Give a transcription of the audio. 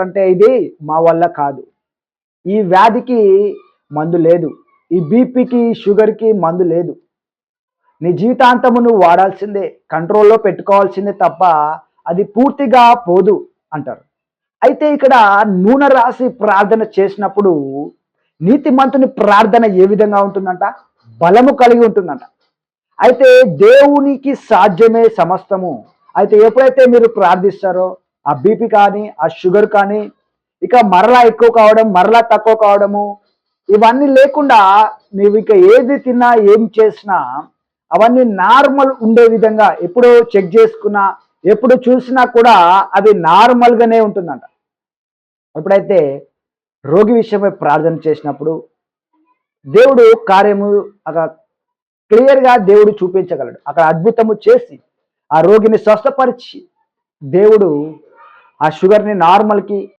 అంటే ఇది మా వల్ల కాదు, ఈ వ్యాధికి మందు లేదు, ఈ బీపీకి షుగర్కి మందు లేదు, నీ జీవితాంతము నువ్వు వాడాల్సిందే, కంట్రోల్లో పెట్టుకోవాల్సిందే తప్ప అది పూర్తిగా పోదు అంటారు. అయితే ఇక్కడ నూనె రాసి ప్రార్థన చేసినప్పుడు నీతిమంతుని ప్రార్థన ఏ విధంగా ఉంటుందంట? బలము కలిగి ఉంటుందంట. అయితే దేవునికి సాధ్యమే సమస్తము. అయితే ఎప్పుడైతే మీరు ప్రార్థిస్తారో ఆ బీపీ కానీ ఆ షుగర్ కానీ ఇక మరలా ఎక్కువ కావడం, మరలా తక్కువ కావడము, ఇవన్నీ లేకుండా నీవు ఇక ఏది తిన్నా ఏం చేసినా అవన్నీ నార్మల్ ఉండే విధంగా ఎప్పుడు చెక్ చేసుకున్నా, ఎప్పుడు చూసినా కూడా అది నార్మల్గానే ఉంటుందంట. ఎప్పుడైతే రోగి విషయమై ప్రార్థన చేసినప్పుడు దేవుడు కార్యము అక్కడ క్లియర్గా దేవుడు చూపించగలడు. అక్కడ అద్భుతము చేసి ఆ రోగిని స్వస్థపరిచి దేవుడు ఆ షుగర్ని నార్మల్కి